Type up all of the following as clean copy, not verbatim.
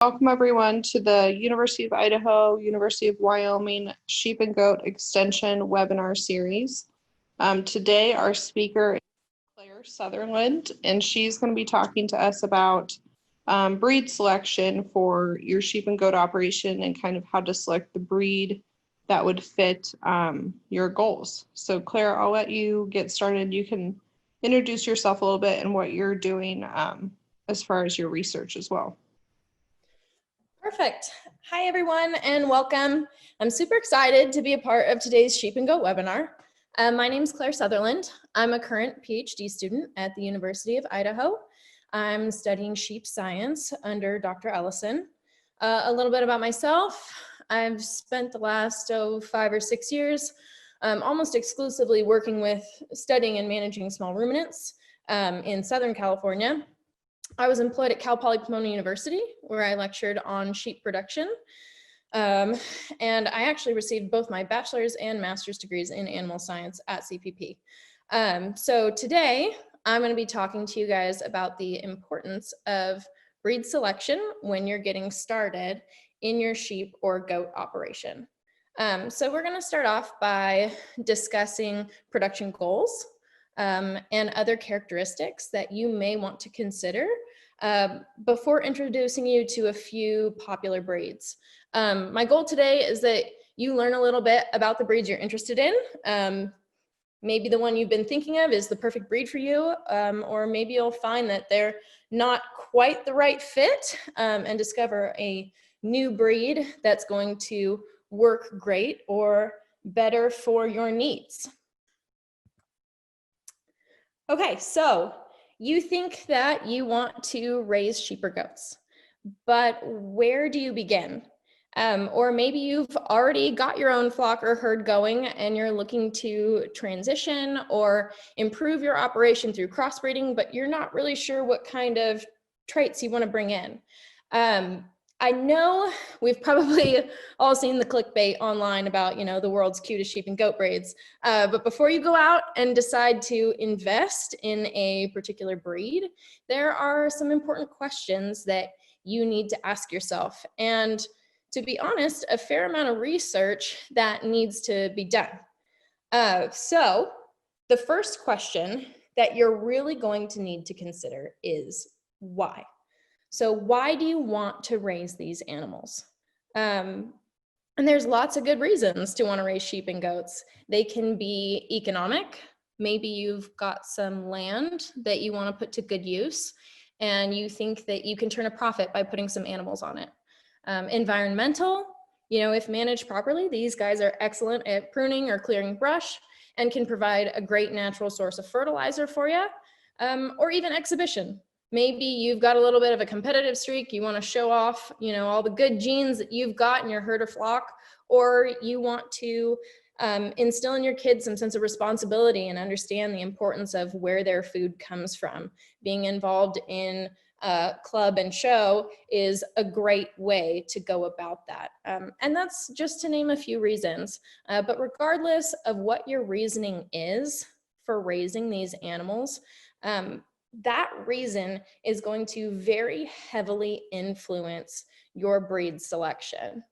Welcome everyone to the University of Idaho, University of Wyoming Sheep and Goat Extension webinar series. Today our speaker is Claire Sutherland, and she's going to be talking to us about breed selection for your sheep and goat operation and kind of how to select the breed that would fit your goals. So Claire, I'll let you get started. You can introduce yourself a little bit and what you're doing as far as your research as well. Perfect. Hi, everyone, and welcome. I'm super excited to be a part of today's Sheep and Goat webinar. My name is Claire Sutherland. I'm a current PhD student at the University of Idaho. I'm studying sheep science under Dr. Ellison. A little bit about myself. I've spent the last 5 or 6 years almost exclusively working with studying and managing small ruminants in Southern California. I was employed at Cal Poly Pomona University, where I lectured on sheep production. And I actually received both my bachelor's and master's degrees in animal science at CPP. So today, I'm going to be talking to you guys about the importance of breed selection when you're getting started in your sheep or goat operation. So we're going to start off by discussing production goals and other characteristics that you may want to consider before introducing you to a few popular breeds. My goal today is that you learn a little bit about the breeds you're interested in. Maybe the one you've been thinking of is the perfect breed for you, or maybe you'll find that they're not quite the right fit and discover a new breed that's going to work great or better for your needs. Okay, so you think that you want to raise sheep or goats, but where do you begin? Or maybe you've already got your own flock or herd going and you're looking to transition or improve your operation through crossbreeding, but you're not really sure what kind of traits you want to bring in. I know we've probably all seen the clickbait online about, the world's cutest sheep and goat breeds. But before you go out and decide to invest in a particular breed, there are some important questions that you need to ask yourself. And to be honest, a fair amount of research that needs to be done. So the first question that you're really going to need to consider is why? So why do you want to raise these animals? And there's lots of good reasons to want to raise sheep and goats. They can be economic. Maybe you've got some land that you want to put to good use, and you think that you can turn a profit by putting some animals on it. Environmental, if managed properly, these guys are excellent at pruning or clearing brush and can provide a great natural source of fertilizer for you, or even exhibition. Maybe you've got a little bit of a competitive streak. You want to show off, all the good genes that you've got in your herd or flock, or you want to instill in your kids some sense of responsibility and understand the importance of where their food comes from. Being involved in club and show is a great way to go about that. And that's just to name a few reasons. But regardless of what your reasoning is for raising these animals, that reason is going to very heavily influence your breed selection.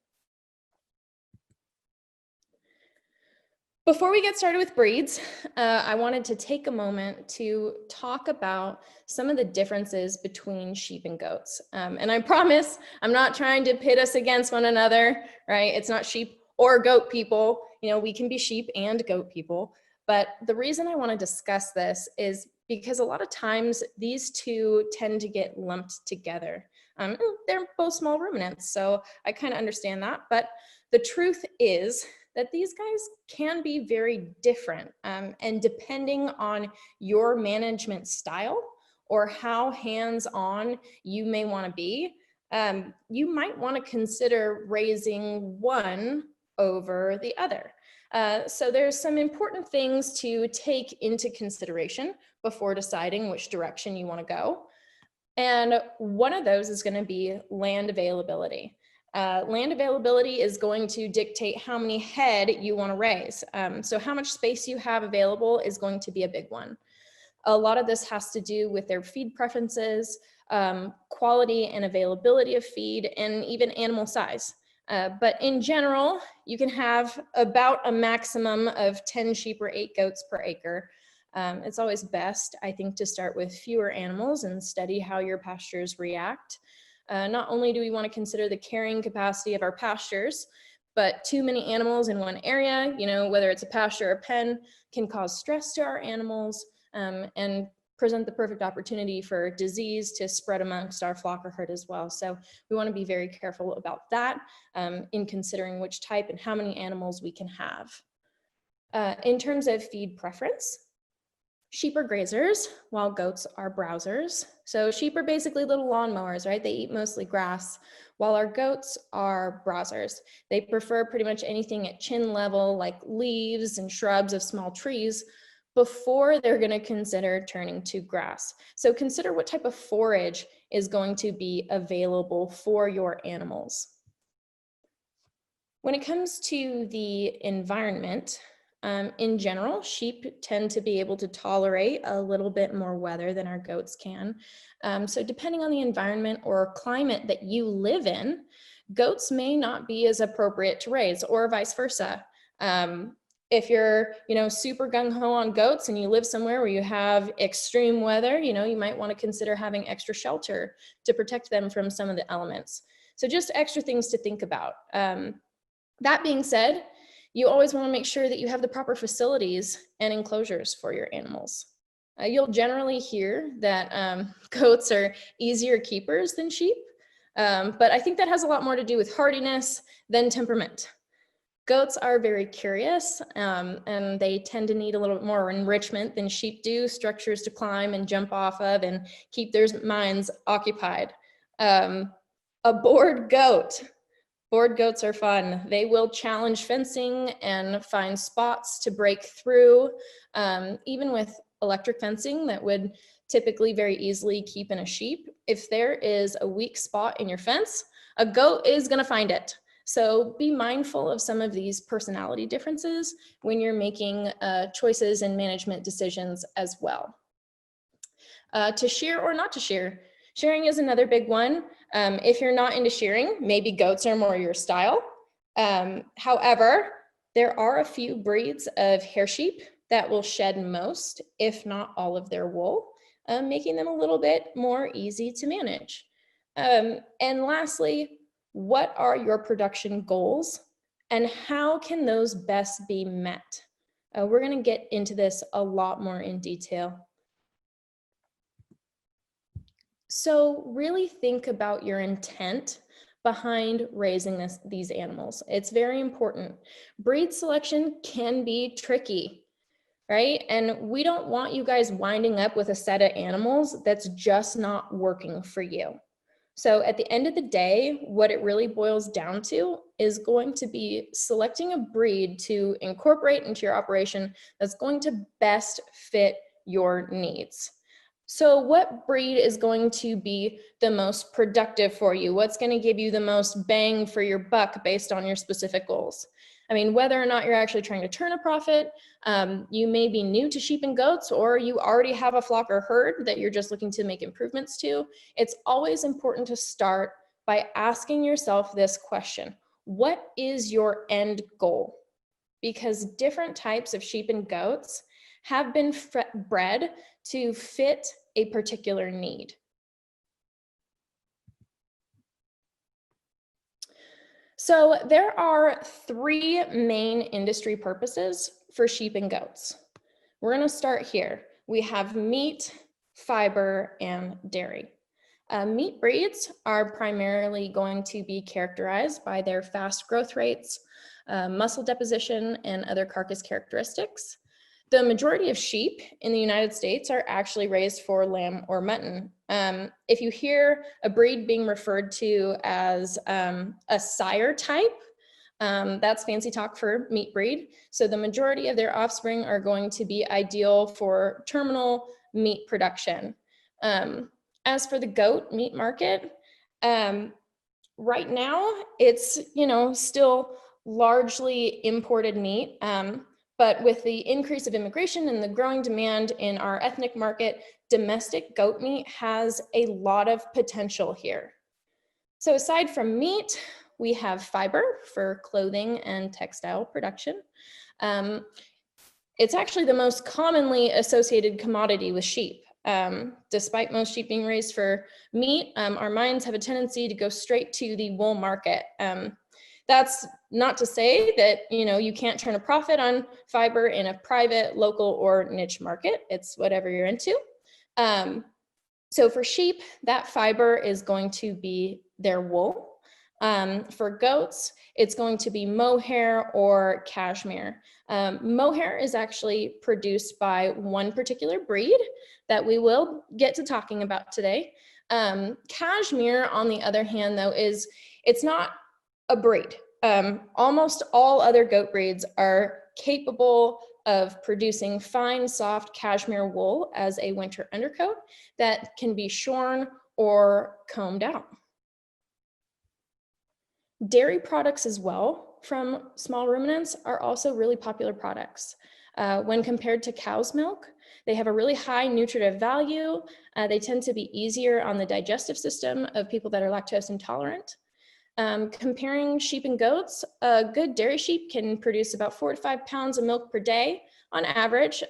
Before we get started with breeds, I wanted to take a moment to talk about some of the differences between sheep and goats. And I promise I'm not trying to pit us against one another, right? It's not sheep or goat people. We can be sheep and goat people. But the reason I want to discuss this is because a lot of times these two tend to get lumped together. They're both small ruminants, so I kind of understand that. But the truth is that these guys can be very different. And depending on your management style or how hands-on you may want to be, you might want to consider raising one over the other. So there's some important things to take into consideration before deciding which direction you want to go. And one of those is going to be land availability. Land availability is going to dictate how many head you want to raise. So how much space you have available is going to be a big one. A lot of this has to do with their feed preferences, quality and availability of feed, and even animal size. But in general, you can have about a maximum of 10 sheep or 8 goats per acre. It's always best, I think, to start with fewer animals and study how your pastures react. Not only do we want to consider the carrying capacity of our pastures, but too many animals in one area, whether it's a pasture or a pen, can cause stress to our animals and present the perfect opportunity for disease to spread amongst our flock or herd as well. So we want to be very careful about that in considering which type and how many animals we can have. In terms of feed preference, sheep are grazers, while goats are browsers. So sheep are basically little lawnmowers, right? They eat mostly grass, while our goats are browsers. They prefer pretty much anything at chin level, like leaves and shrubs of small trees, before they're going to consider turning to grass. So consider what type of forage is going to be available for your animals. When it comes to the environment, in general, sheep tend to be able to tolerate a little bit more weather than our goats can. So depending on the environment or climate that you live in, goats may not be as appropriate to raise, or vice versa. If you're, super gung-ho on goats and you live somewhere where you have extreme weather, you might want to consider having extra shelter to protect them from some of the elements. So just extra things to think about. That being said, you always want to make sure that you have the proper facilities and enclosures for your animals. You'll generally hear that goats are easier keepers than sheep, but I think that has a lot more to do with hardiness than temperament. Goats are very curious, and they tend to need a little bit more enrichment than sheep do, structures to climb and jump off of and keep their minds occupied. A bored goat. Board goats are fun. They will challenge fencing and find spots to break through, even with electric fencing that would typically very easily keep in a sheep. If there is a weak spot in your fence, a goat is going to find it. So be mindful of some of these personality differences when you're making choices and management decisions as well. To shear or not to shear. Shearing is another big one. If you're not into shearing, maybe goats are more your style. However, there are a few breeds of hair sheep that will shed most, if not all of their wool, making them a little bit more easy to manage. And lastly, what are your production goals and how can those best be met? We're going to get into this a lot more in detail. So really think about your intent behind raising these animals. It's very important. Breed selection can be tricky, right? And we don't want you guys winding up with a set of animals that's just not working for you. So at the end of the day, what it really boils down to is going to be selecting a breed to incorporate into your operation that's going to best fit your needs. So what breed is going to be the most productive for you? What's going to give you the most bang for your buck based on your specific goals? I mean, whether or not you're actually trying to turn a profit, you may be new to sheep and goats, or you already have a flock or herd that you're just looking to make improvements to. It's always important to start by asking yourself this question: what is your end goal? Because different types of sheep and goats have been bred to fit a particular need. So there are 3 main industry purposes for sheep and goats. We're going to start here. We have meat, fiber, and dairy. Meat breeds are primarily going to be characterized by their fast growth rates, muscle deposition, and other carcass characteristics. The majority of sheep in the United States are actually raised for lamb or mutton. If you hear a breed being referred to as a sire type, that's fancy talk for meat breed. So the majority of their offspring are going to be ideal for terminal meat production. As for the goat meat market, right now it's still largely imported meat. But with the increase of immigration and the growing demand in our ethnic market, domestic goat meat has a lot of potential here. So aside from meat, we have fiber for clothing and textile production. It's actually the most commonly associated commodity with sheep. Despite most sheep being raised for meat, our minds have a tendency to go straight to the wool market. That's not to say that you can't turn a profit on fiber in a private, local, or niche market. It's whatever you're into. So for sheep, that fiber is going to be their wool. For goats, it's going to be mohair or cashmere. Mohair is actually produced by one particular breed that we will get to talking about today. Cashmere, on the other hand, though, it's not a breed. Almost all other goat breeds are capable of producing fine, soft cashmere wool as a winter undercoat that can be shorn or combed out. Dairy products as well from small ruminants are also really popular products. When compared to cow's milk, they have a really high nutritive value. They tend to be easier on the digestive system of people that are lactose intolerant. Comparing sheep and goats, a good dairy sheep can produce about 4 to 5 pounds of milk per day on average.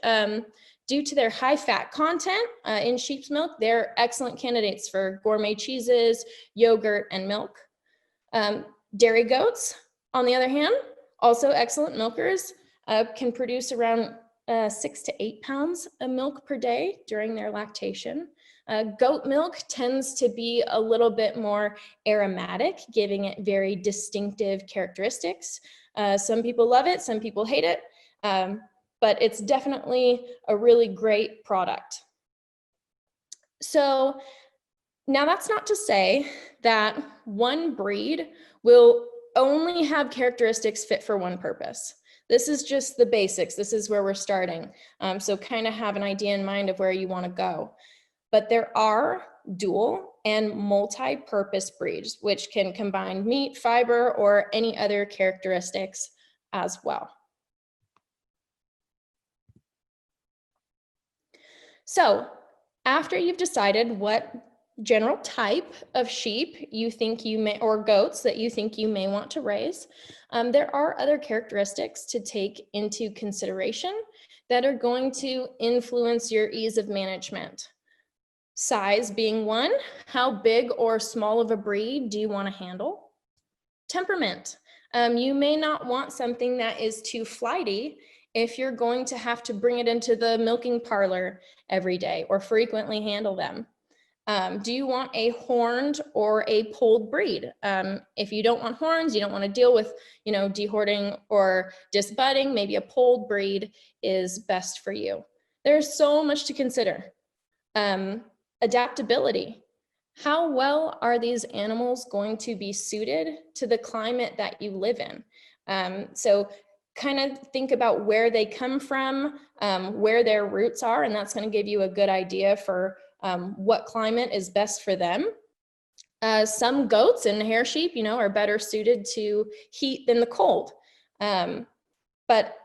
Due to their high fat content in sheep's milk, they're excellent candidates for gourmet cheeses, yogurt, and milk. Dairy goats, on the other hand, also excellent milkers, can produce around 6 to 8 pounds of milk per day during their lactation. Goat milk tends to be a little bit more aromatic, giving it very distinctive characteristics. Some people love it, some people hate it, but it's definitely a really great product. So now that's not to say that one breed will only have characteristics fit for one purpose. This is just the basics. This is where we're starting. So kind of have an idea in mind of where you want to go. But there are dual and multi-purpose breeds, which can combine meat, fiber, or any other characteristics as well. So after you've decided what general type of sheep you think you may, or goats that you think you may want to raise, there are other characteristics to take into consideration that are going to influence your ease of management. Size being one, how big or small of a breed do you want to handle? Temperament. You may not want something that is too flighty if you're going to have to bring it into the milking parlor every day or frequently handle them. Do you want a horned or a polled breed? If you don't want horns, you don't want to deal with, dehorning or disbudding, maybe a polled breed is best for you. There's so much to consider. Adaptability. How well are these animals going to be suited to the climate that you live in? So kind of think about where they come from, where their roots are, and that's going to give you a good idea for what climate is best for them. Some goats and hair sheep, are better suited to heat than the cold. But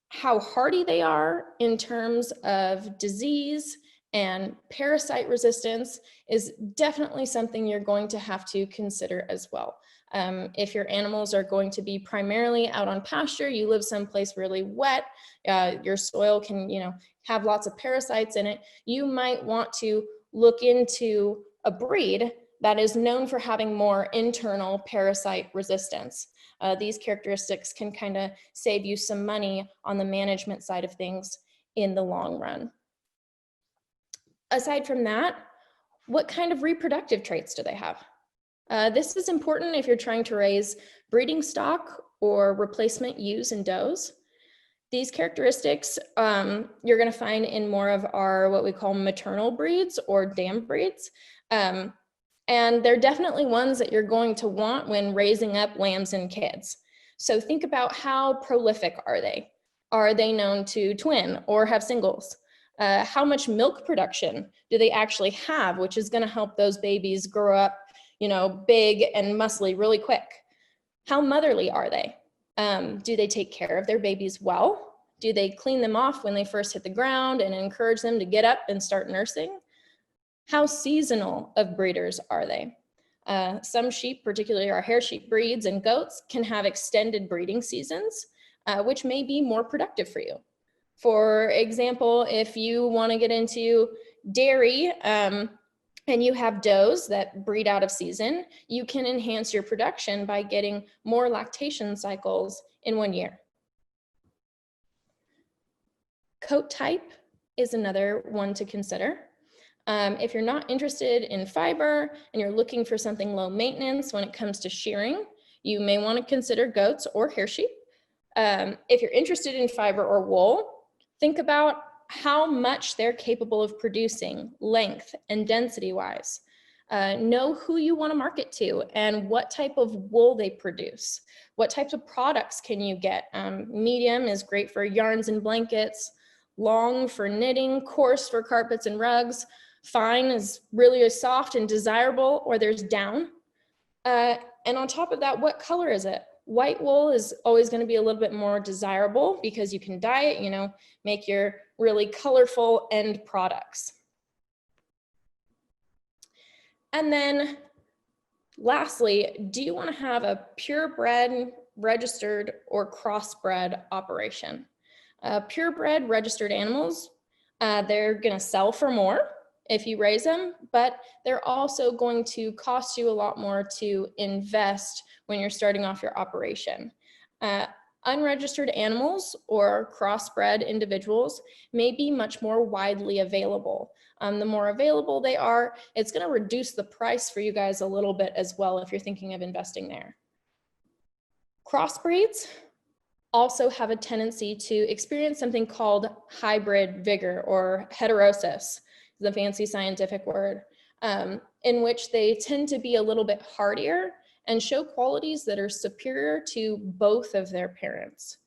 how hardy they are in terms of disease and parasite resistance is definitely something you're going to have to consider as well. If your animals are going to be primarily out on pasture, you live someplace really wet, your soil can, have lots of parasites in it, you might want to look into a breed that is known for having more internal parasite resistance. These characteristics can kind of save you some money on the management side of things in the long run. Aside from that, what kind of reproductive traits do they have? This is important if you're trying to raise breeding stock or replacement ewes and does. These characteristics you're going to find in more of our what we call maternal breeds or dam breeds. And they're definitely ones that you're going to want when raising up lambs and kids. So think about how prolific are they? Are they known to twin or have singles? How much milk production do they actually have, which is going to help those babies grow up, big and muscly really quick? How motherly are they? Do they take care of their babies well? Do they clean them off when they first hit the ground and encourage them to get up and start nursing? How seasonal of breeders are they? Some sheep, particularly our hair sheep breeds and goats, can have extended breeding seasons, which may be more productive for you. For example, if you want to get into dairy and you have does that breed out of season, you can enhance your production by getting more lactation cycles in 1 year. Coat type is another one to consider. If you're not interested in fiber and you're looking for something low maintenance when it comes to shearing, you may want to consider goats or hair sheep. If you're interested in fiber or wool, think about how much they're capable of producing, length and density wise. Know who you want to market to and what type of wool they produce. What types of products can you get? Medium is great for yarns and blankets, long for knitting, coarse for carpets and rugs. Fine is really soft and desirable, or there's down. And on top of that, what color is it? White wool is always going to be a little bit more desirable because you can dye it, you know, make your really colorful end products. And then lastly, do you want to have a purebred, registered, or crossbred operation? Purebred registered animals, they're going to sell for more if you raise them, but they're also going to cost you a lot more to invest when you're starting off your operation. Unregistered animals or crossbred individuals may be much more widely available. The more available they are, it's going to reduce the price for you guys a little bit as well if you're thinking of investing there. Crossbreeds also have a tendency to experience something called hybrid vigor or heterosis, the fancy scientific word, in which they tend to be a little bit hardier and show qualities that are superior to both of their parents.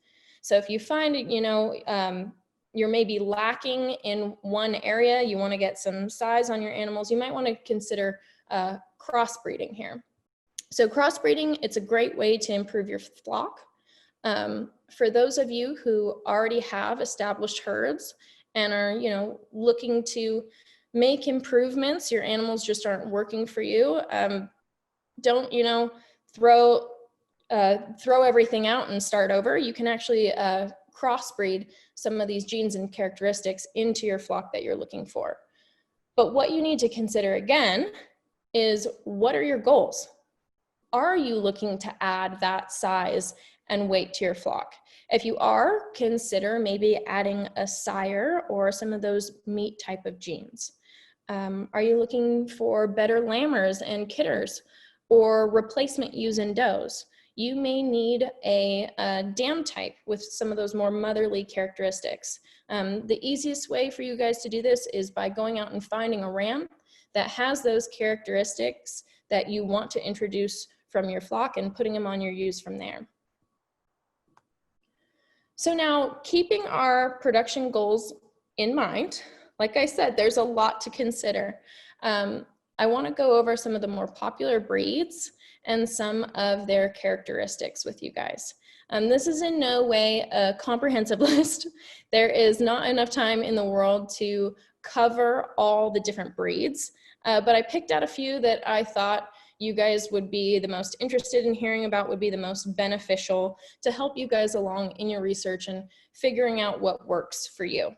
So if you find, you know, you're maybe lacking in one area, you want to get some size on your animals, you might want to consider crossbreeding here. So crossbreeding, it's a great way to improve your flock. For those of you who already have established herds and are, you know, looking to make improvements, your animals just aren't working for you, don't, you know, throw everything out and start over. You can actually crossbreed some of these genes and characteristics into your flock that you're looking for. But what you need to consider again is, what are your goals? Are you looking to add that size and weight to your flock? If you are, consider maybe adding a sire or some of those meat type of genes. Are you looking for better lambers and kidders or replacement ewes and does? You may need a dam type with some of those more motherly characteristics. The easiest way for you guys to do this is by going out and finding a ram that has those characteristics that you want to introduce from your flock and putting them on your ewes from there. So now, keeping our production goals in mind, like I said, there's a lot to consider. I want to go over some of the more popular breeds and some of their characteristics with you guys. This is in no way a comprehensive list. There is not enough time in the world to cover all the different breeds, but I picked out a few that I thought you guys would be the most interested in hearing about, would be the most beneficial to help you guys along in your research and figuring out what works for you.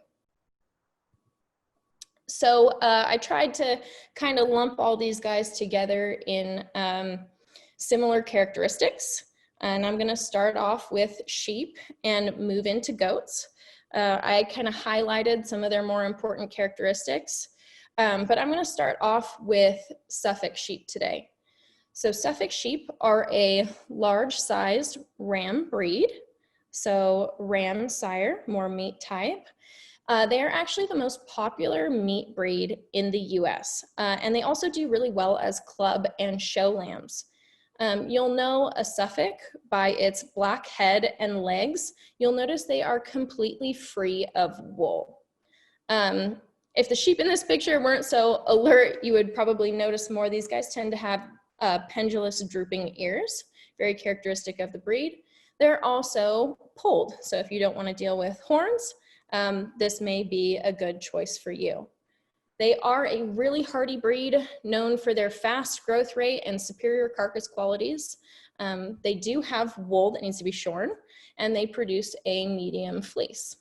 So I tried to kind of lump all these guys together in similar characteristics. And I'm gonna start off with sheep and move into goats. I kind of highlighted some of their more important characteristics, but I'm gonna start off with Suffolk sheep today. So Suffolk sheep are a large-sized ram breed. So ram sire, more meat type. They are actually the most popular meat breed in the US, and they also do really well as club and show lambs. You'll know a Suffolk by its black head and legs. You'll notice they are completely free of wool. If the sheep in this picture weren't so alert, you would probably notice more. These guys tend to have pendulous drooping ears, very characteristic of the breed. They're also polled. So if you don't want to deal with horns, this may be a good choice for you. They are a really hardy breed, known for their fast growth rate and superior carcass qualities. They do have wool that needs to be shorn, and they produce a medium fleece.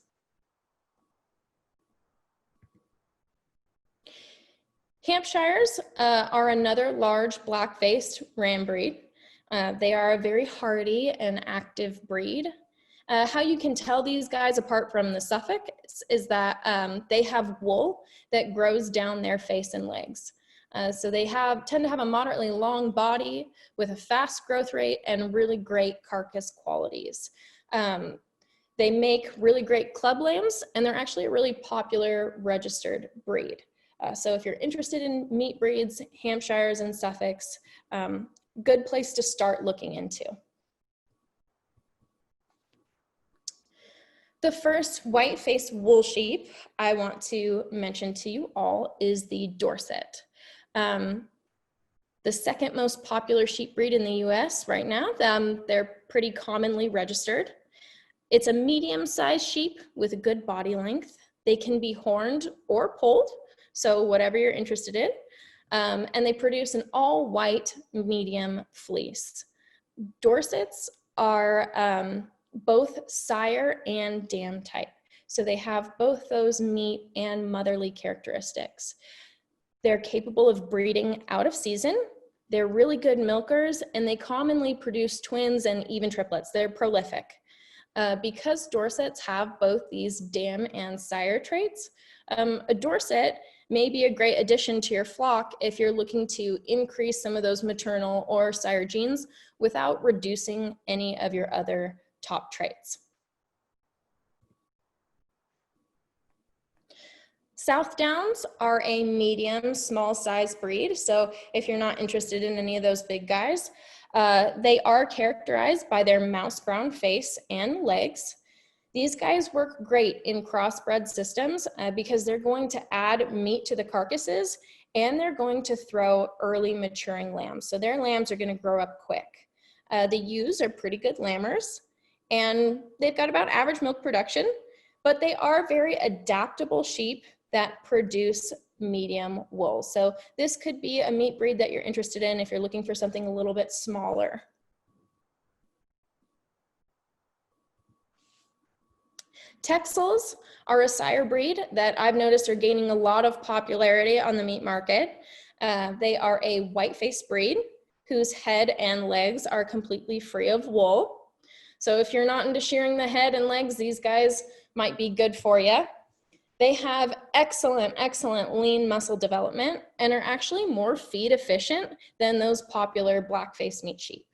Hampshires are another large black-faced ram breed. They are a very hardy and active breed. How you can tell these guys apart from the Suffolk is that they have wool that grows down their face and legs. So they tend to have a moderately long body with a fast growth rate and really great carcass qualities. They make really great club lambs, and they're actually a really popular registered breed. So if you're interested in meat breeds, Hampshires and Suffolks, good place to start looking into. The first white-faced wool sheep I want to mention to you all is the Dorset. The second most popular sheep breed in the US right now. They're pretty commonly registered. It's a medium-sized sheep with a good body length. They can be horned or polled, so whatever you're interested in. And they produce an all-white medium fleece. Dorsets are both sire and dam type. So they have both those meat and motherly characteristics. They're capable of breeding out of season. They're really good milkers, and they commonly produce twins and even triplets. They're prolific. Because Dorsets have both these dam and sire traits, a Dorset may be a great addition to your flock if you're looking to increase some of those maternal or sire genes without reducing any of your other top traits. South Downs are a medium, small size breed. So if you're not interested in any of those big guys, they are characterized by their mouse brown face and legs. These guys work great in crossbred systems because they're going to add meat to the carcasses, and they're going to throw early maturing lambs. So their lambs are going to grow up quick. The ewes are pretty good lambers, and they've got about average milk production, but they are very adaptable sheep that produce medium wool. So this could be a meat breed that you're interested in if you're looking for something a little bit smaller. Texels are a sire breed that I've noticed are gaining a lot of popularity on the meat market. They are a white-faced breed whose head and legs are completely free of wool. So if you're not into shearing the head and legs, these guys might be good for you. They have excellent, excellent lean muscle development and are actually more feed efficient than those popular black-faced meat sheep.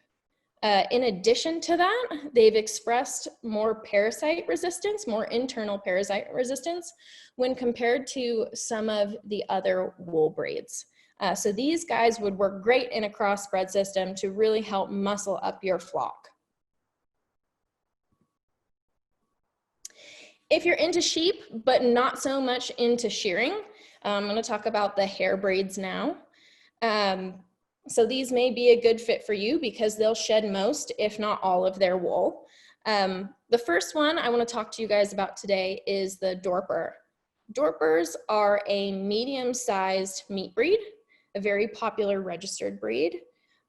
In addition to that, they've expressed more parasite resistance, more internal parasite resistance when compared to some of the other wool breeds. So these guys would work great in a crossbred system to really help muscle up your flock. If you're into sheep, but not so much into shearing, I'm going to talk about the hair breeds now. So these may be a good fit for you because they'll shed most, if not all, of their wool. The first one I want to talk to you guys about today is the Dorper. Dorpers are a medium-sized meat breed, a very popular registered breed.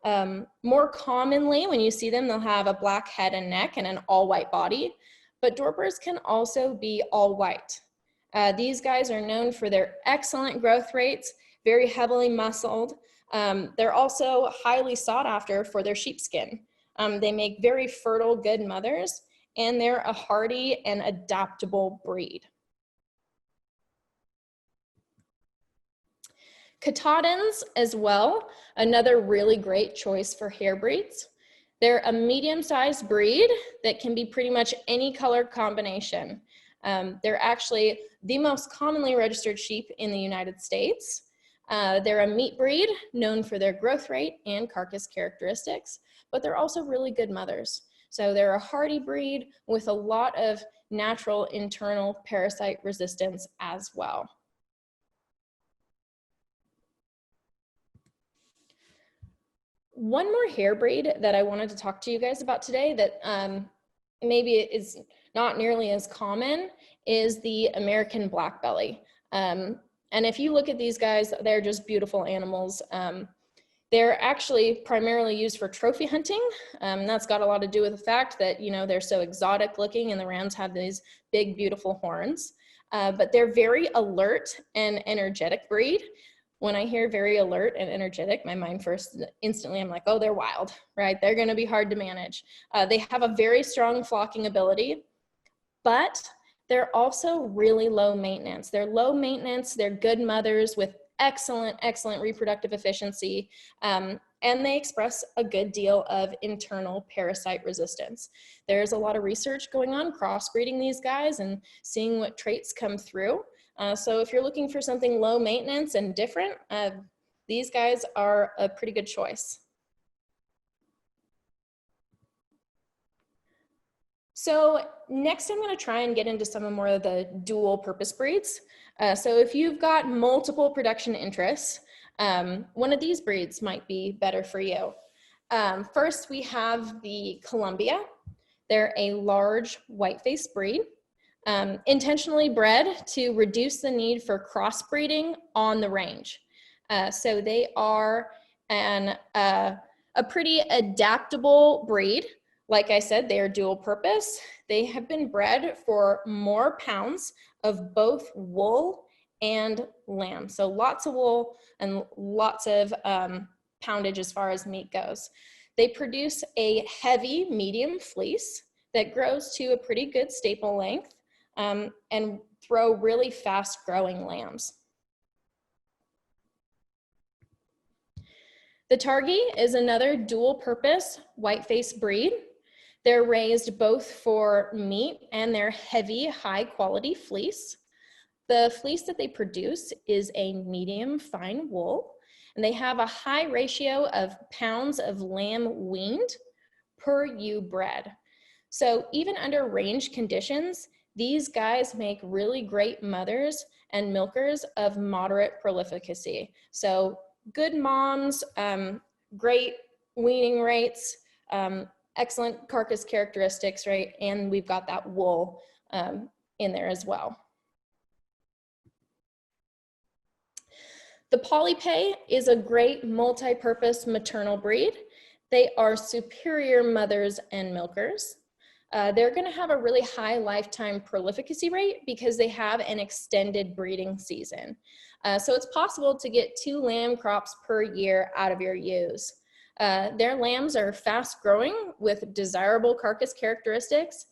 More commonly, when you see them, they'll have a black head and neck and an all-white body. But Dorpers can also be all white. These guys are known for their excellent growth rates, very heavily muscled. They're also highly sought after for their sheepskin. They make very fertile, good mothers, and they're a hardy and adaptable breed. Katahdins as well, another really great choice for hair breeds. They're a medium-sized breed that can be pretty much any color combination. They're actually the most commonly registered sheep in the United States. They're a meat breed known for their growth rate and carcass characteristics, but they're also really good mothers. So they're a hardy breed with a lot of natural internal parasite resistance as well. One more hair breed that I wanted to talk to you guys about today that maybe it is not nearly as common is the American Blackbelly. And if you look at these guys, they're just beautiful animals. They're actually primarily used for trophy hunting. That's got a lot to do with the fact that, you know, they're so exotic looking and the rams have these big, beautiful horns. But they're very alert and energetic breed. When I hear very alert and energetic, my mind first instantly, I'm like, oh, they're wild, right? They're gonna be hard to manage. They have a very strong flocking ability, but they're also really low maintenance. They're low maintenance, they're good mothers with excellent reproductive efficiency, and they express a good deal of internal parasite resistance. There's a lot of research going on crossbreeding these guys and seeing what traits come through. So if you're looking for something low maintenance and different, these guys are a pretty good choice. So next I'm going to try and get into some more of the dual purpose breeds. So if you've got multiple production interests, one of these breeds might be better for you. First, we have the Columbia. They're a large white-faced breed, intentionally bred to reduce the need for crossbreeding on the range. So they are a pretty adaptable breed. Like I said, they are dual purpose. They have been bred for more pounds of both wool and lamb. So lots of wool and lots of poundage as far as meat goes. They produce a heavy medium fleece that grows to a pretty good staple length and throw really fast growing lambs. The Targhee is another dual purpose white-faced breed. They're raised both for meat and their heavy, high quality fleece. The fleece that they produce is a medium fine wool, and they have a high ratio of pounds of lamb weaned per ewe bred. So even under range conditions, these guys make really great mothers and milkers of moderate prolificacy. So good moms, great weaning rates, excellent carcass characteristics, right? And we've got that wool in there as well. The Polypey is a great multi-purpose maternal breed. They are superior mothers and milkers. They're gonna have a really high lifetime prolificacy rate because they have an extended breeding season. So it's possible to get 2 lamb crops per year out of your ewes. Their lambs are fast growing with desirable carcass characteristics.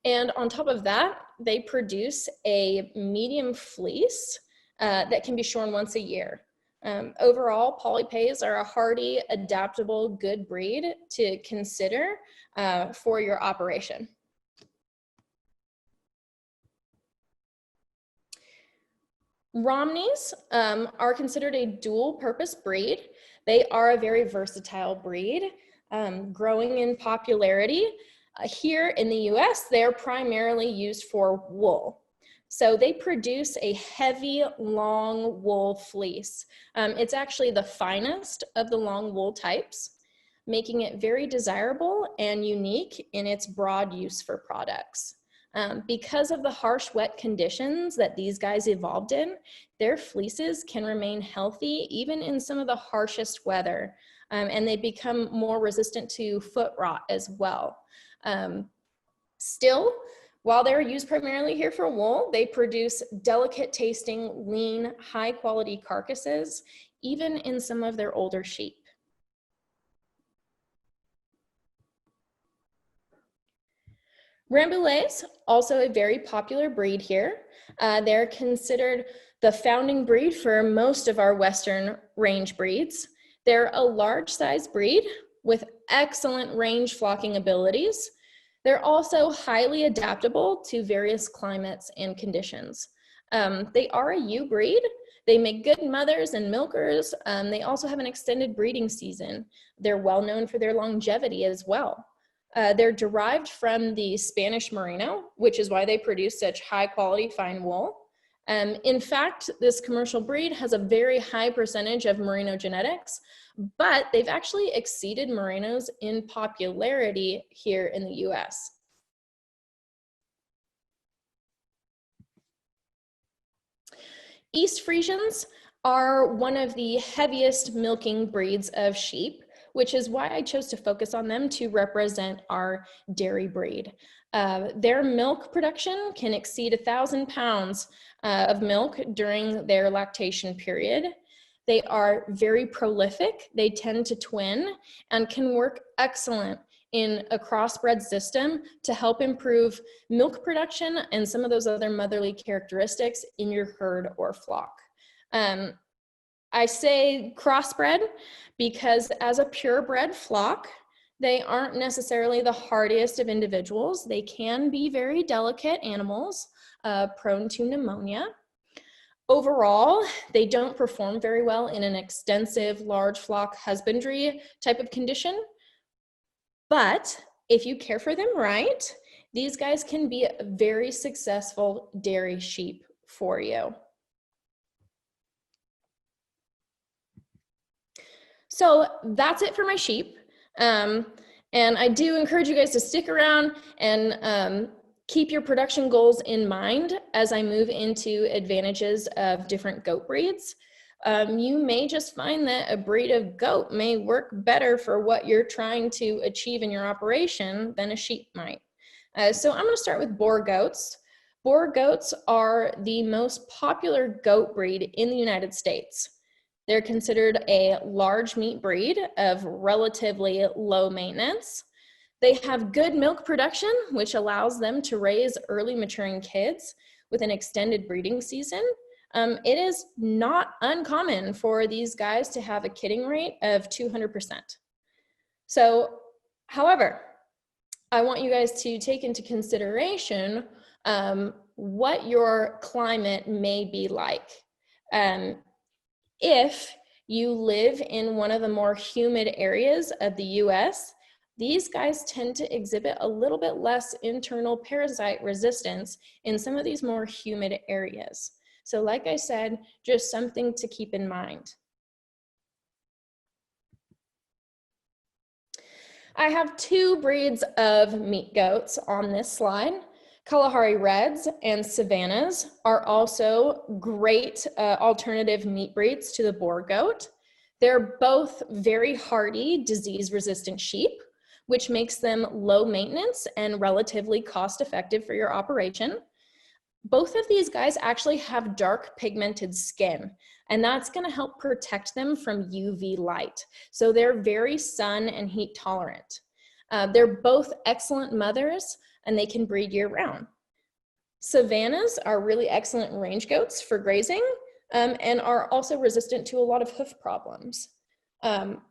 And on top of that, they produce a medium fleece that can be shorn once a year. Overall, Polypeys are a hardy, adaptable, good breed to consider for your operation. Romneys are considered a dual purpose breed. They are a very versatile breed, growing in popularity. Here in the US, they're primarily used for wool. So they produce a heavy, long wool fleece. It's actually the finest of the long wool types, making it very desirable and unique in its broad use for products. Because of the harsh, wet conditions that these guys evolved in, their fleeces can remain healthy even in some of the harshest weather, and they become more resistant to foot rot as well. Still, while they're used primarily here for wool, they produce delicate tasting, lean, high quality carcasses, even in some of their older sheep. Rambouillets, also a very popular breed here. They're considered the founding breed for most of our Western range breeds. They're a large size breed with excellent range flocking abilities. They're also highly adaptable to various climates and conditions. They are a ewe breed. They make good mothers and milkers. They also have an extended breeding season. They're well known for their longevity as well. They're derived from the Spanish Merino, which is why they produce such high quality fine wool. In fact, this commercial breed has a very high percentage of Merino genetics, but they've actually exceeded Merinos in popularity here in the US. East Friesians are one of the heaviest milking breeds of sheep, which is why I chose to focus on them to represent our dairy breed. Their milk production can exceed 1,000 pounds of milk during their lactation period. They are very prolific. They tend to twin and can work excellent in a crossbred system to help improve milk production and some of those other motherly characteristics in your herd or flock. I say crossbred because as a purebred flock, they aren't necessarily the hardiest of individuals. They can be very delicate animals, prone to pneumonia. Overall, they don't perform very well in an extensive large flock husbandry type of condition. But if you care for them right, these guys can be a very successful dairy sheep for you. So that's it for my sheep. And I do encourage you guys to stick around and keep your production goals in mind as I move into advantages of different goat breeds. You may just find that a breed of goat may work better for what you're trying to achieve in your operation than a sheep might. So I'm going to start with boar goats. Boar goats are the most popular goat breed in the United States. They're considered a large meat breed of relatively low maintenance. They have good milk production, which allows them to raise early maturing kids with an extended breeding season. It is not uncommon for these guys to have a kidding rate of 200%. So, however, I want you guys to take into consideration what your climate may be like. If you live in one of the more humid areas of the US, these guys tend to exhibit a little bit less internal parasite resistance in some of these more humid areas. So like I said, just something to keep in mind. I have two breeds of meat goats on this slide. Kalahari Reds and Savannas are also great alternative meat breeds to the Boar Goat. They're both very hardy, disease-resistant sheep, which makes them low maintenance and relatively cost-effective for your operation. Both of these guys actually have dark pigmented skin, and that's going to help protect them from UV light. So they're very sun and heat tolerant. They're both excellent mothers, and they can breed year-round. Savannas are really excellent range goats for grazing and are also resistant to a lot of hoof problems.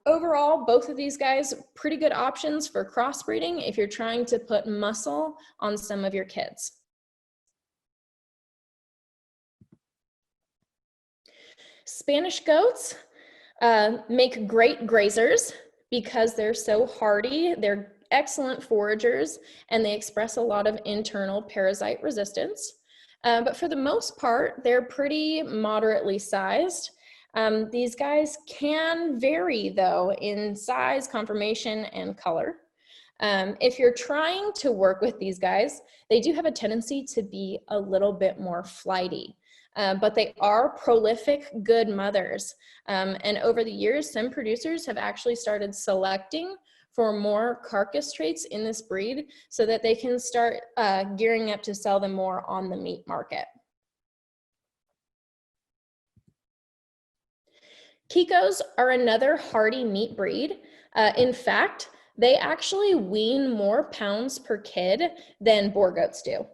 Overall, both of these guys, pretty good options for crossbreeding if you're trying to put muscle on some of your kids. Spanish goats make great grazers because they're so hardy. They're excellent foragers, and they express a lot of internal parasite resistance. But for the most part, they're pretty moderately sized. These guys can vary, though, in size, conformation, and color. If you're trying to work with these guys, they do have a tendency to be a little bit more flighty. But they are prolific, good mothers. And over the years, some producers have actually started selecting for more carcass traits in this breed so that they can start gearing up to sell them more on the meat market. Kikos are another hardy meat breed. In fact, they actually wean more pounds per kid than boar goats do.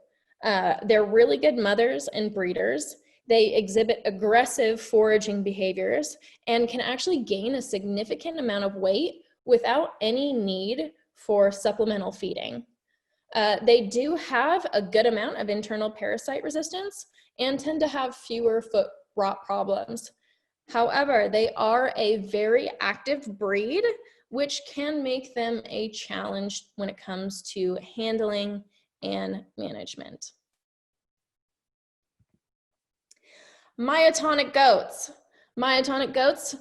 They're really good mothers and breeders. They exhibit aggressive foraging behaviors and can actually gain a significant amount of weight without any need for supplemental feeding. They do have a good amount of internal parasite resistance and tend to have fewer foot rot problems. However, they are a very active breed, which can make them a challenge when it comes to handling and management. Myotonic goats. Myotonic goats,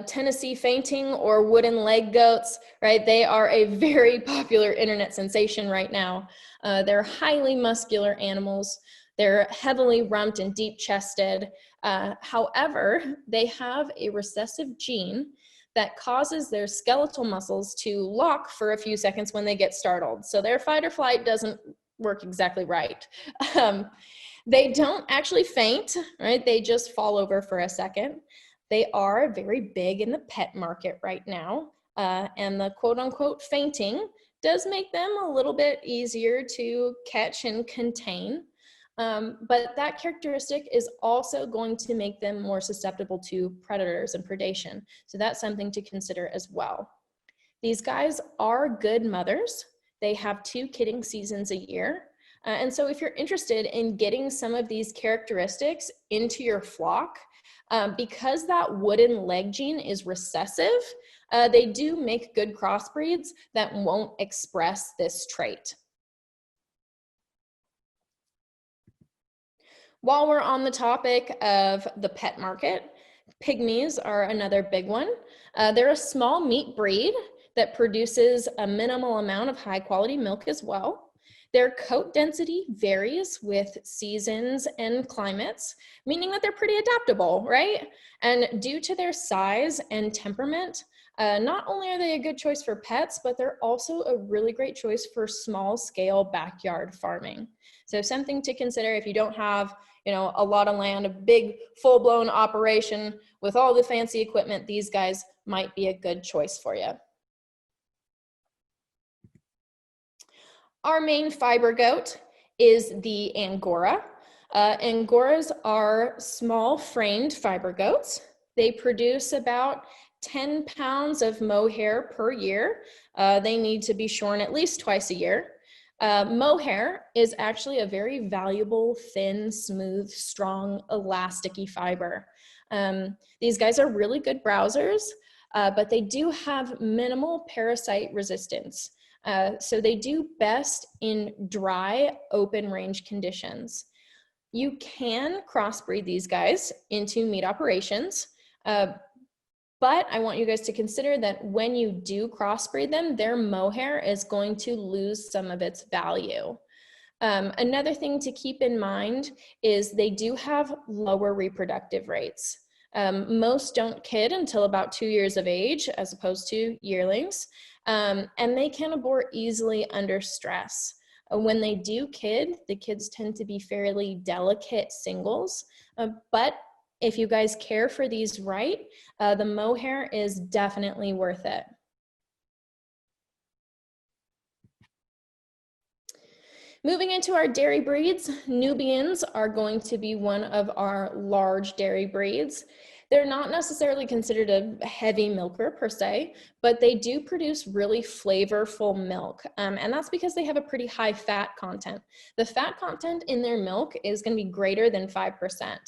Tennessee fainting or wooden leg goats, right? They are a very popular internet sensation right now. They're highly muscular animals. They're heavily rumped and deep chested. However, they have a recessive gene that causes their skeletal muscles to lock for a few seconds when they get startled. So their fight or flight doesn't work exactly right. They don't actually faint, right? They just fall over for a second. They are very big in the pet market right now. And the quote unquote fainting does make them a little bit easier to catch and contain. But that characteristic is also going to make them more susceptible to predators and predation. So that's something to consider as well. These guys are good mothers. They have 2 kidding seasons a year. And so if you're interested in getting some of these characteristics into your flock, because that wooden leg gene is recessive, they do make good crossbreeds that won't express this trait. While we're on the topic of the pet market, Pygmies are another big one. They're a small meat breed that produces a minimal amount of high quality milk as well. Their coat density varies with seasons and climates, meaning that they're pretty adaptable, right? And due to their size and temperament, not only are they a good choice for pets, but they're also a really great choice for small scale backyard farming. So something to consider if you don't have, you know, a lot of land, a big full-blown operation with all the fancy equipment, these guys might be a good choice for you. Our main fiber goat is the Angora. Angoras are small framed fiber goats. They produce about 10 pounds of mohair per year. They need to be shorn at least twice a year. Mohair is actually a very valuable, thin, smooth, strong, elasticy fiber. These guys are really good browsers, but they do have minimal parasite resistance. So they do best in dry, open range conditions. You can crossbreed these guys into meat operations, but I want you guys to consider that when you do crossbreed them, their mohair is going to lose some of its value. Another thing to keep in mind is they do have lower reproductive rates. Most don't kid until about 2 years of age, as opposed to yearlings, and they can abort easily under stress. When they do kid, the kids tend to be fairly delicate singles, but if you guys care for these right, the mohair is definitely worth it. Moving into our dairy breeds, Nubians are going to be one of our large dairy breeds. They're not necessarily considered a heavy milker per se, but they do produce really flavorful milk. And that's because they have a pretty high fat content. The fat content in their milk is going to be greater than 5%.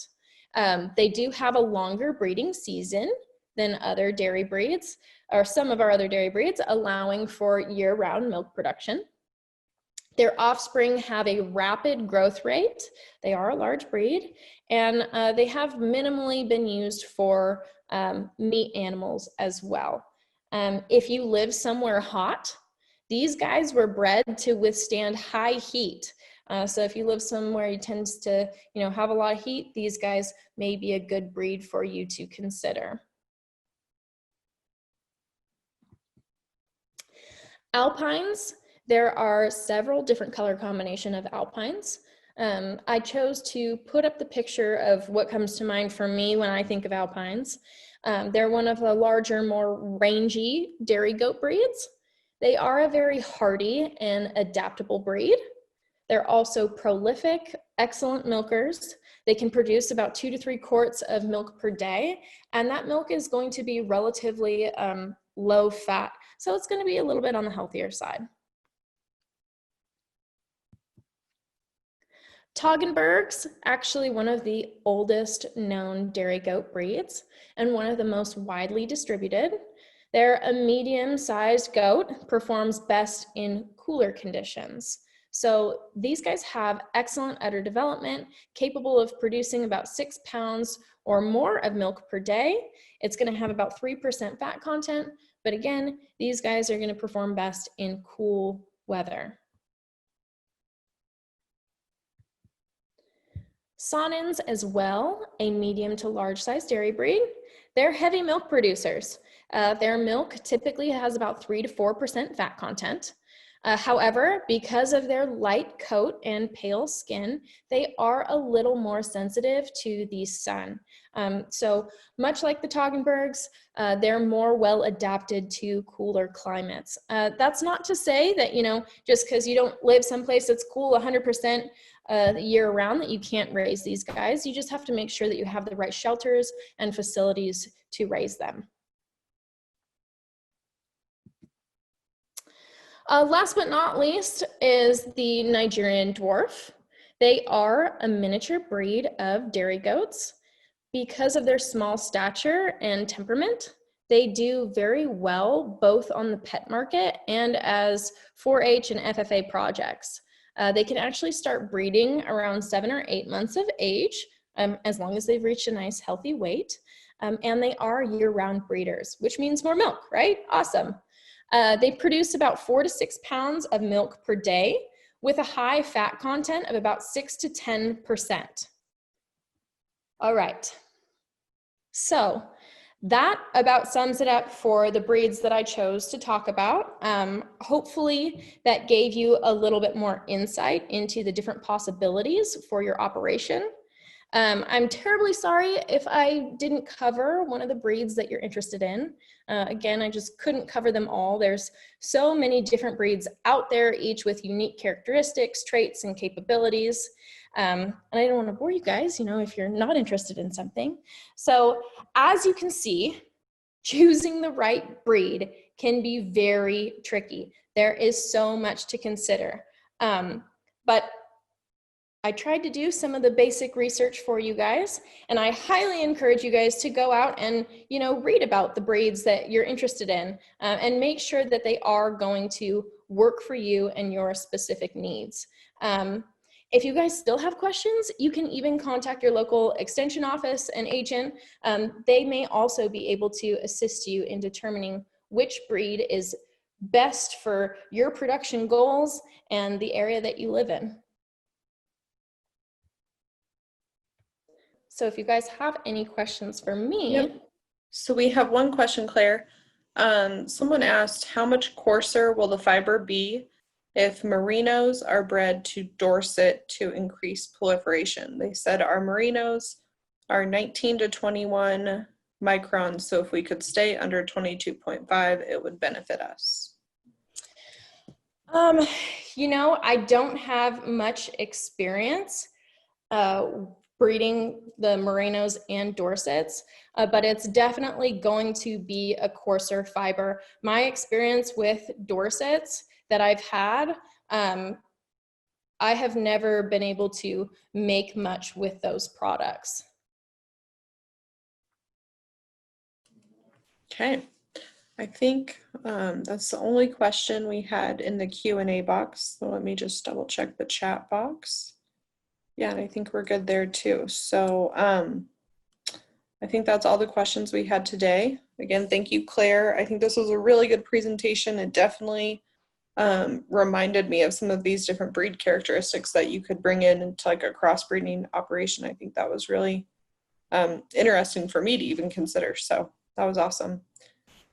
They do have a longer breeding season than other dairy breeds, or some of our other dairy breeds, allowing for year-round milk production. Their offspring have a rapid growth rate. They are a large breed, and they have minimally been used for meat animals as well. If you live somewhere hot, these guys were bred to withstand high heat. So if you live somewhere you tend to, have a lot of heat, these guys may be a good breed for you to consider. Alpines. There are several different color combination of Alpines. I chose to put up the picture of what comes to mind for me when I think of Alpines. They're one of the larger, more rangy dairy goat breeds. They are a very hardy and adaptable breed. They're also prolific, excellent milkers. They can produce about 2 to 3 quarts of milk per day, and that milk is going to be relatively low fat, so it's going to be a little bit on the healthier side. Toggenberg's actually one of the oldest known dairy goat breeds and one of the most widely distributed. They're a medium-sized goat, performs best in cooler conditions. So these guys have excellent udder development, capable of producing about 6 pounds or more of milk per day. It's going to have about 3% fat content, but again, these guys are going to perform best in cool weather. Sonnens as well, a medium to large size dairy breed. They're heavy milk producers. Their milk typically has about 3 to 4% fat content. However, because of their light coat and pale skin, they are a little more sensitive to the sun. So much like the Toggenbergs, they're more well adapted to cooler climates. That's not to say that, just because you don't live someplace that's cool 100% year round that you can't raise these guys. You just have to make sure that you have the right shelters and facilities to raise them. Last but not least is the Nigerian Dwarf. They are a miniature breed of dairy goats. Because of their small stature and temperament, they do very well both on the pet market and as 4-H and FFA projects. They can actually start breeding around 7 or 8 months of age, as long as they've reached a nice healthy weight. And they are year-round breeders, which means more milk, right? Awesome. They produce about 4 to 6 pounds of milk per day with a high fat content of about 6 to 10%. All right. So that about sums it up for the breeds that I chose to talk about. Hopefully that gave you a little bit more insight into the different possibilities for your operation. I'm terribly sorry if I didn't cover one of the breeds that you're interested in. Again, I just couldn't cover them all. There's so many different breeds out there, each with unique characteristics, traits, and capabilities. And I don't want to bore you guys, if you're not interested in something. So as you can see, choosing the right breed can be very tricky. There is so much to consider. But I tried to do some of the basic research for you guys, and I highly encourage you guys to go out and, read about the breeds that you're interested in, and make sure that they are going to work for you and your specific needs. If you guys still have questions, you can even contact your local extension office and agent. They may also be able to assist you in determining which breed is best for your production goals and the area that you live in. So if you guys have any questions for me. Yep. So we have one question, Claire. Someone asked, how much coarser will the fiber be if merinos are bred to Dorset to increase proliferation? They said our merinos are 19 to 21 microns, so if we could stay under 22.5, it would benefit us. I don't have much experience breeding the merinos and Dorsets, but it's definitely going to be a coarser fiber. My experience with Dorsets that I've had, I have never been able to make much with those products. Okay, I think that's the only question we had in the Q&A box. So let me just double check the chat box. Yeah, and I think we're good there too. So I think that's all the questions we had today. Again, thank you, Claire. I think this was a really good presentation. It definitely reminded me of some of these different breed characteristics that you could bring in into like a crossbreeding operation. I think that was really interesting for me to even consider. So that was awesome.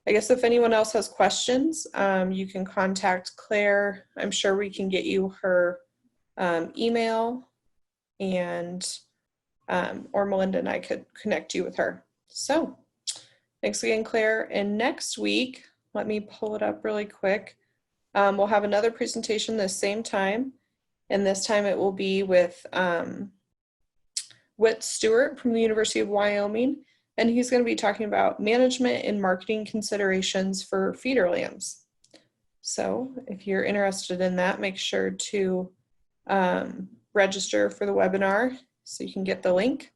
I guess if anyone else has questions, you can contact Claire. I'm sure we can get you her email, and or Melinda and I could connect you with her. So thanks again, Claire. And next week, let me pull it up really quick. We'll have another presentation the same time, and this time it will be with Whit Stewart from the University of Wyoming, and he's going to be talking about management and marketing considerations for feeder lambs. So if you're interested in that, make sure to register for the webinar so you can get the link.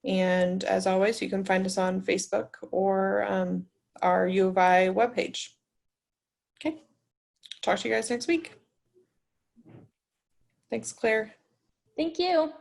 And as always, you can find us on Facebook or our U of I webpage. Okay, talk to you guys next week. Thanks, Claire. Thank you.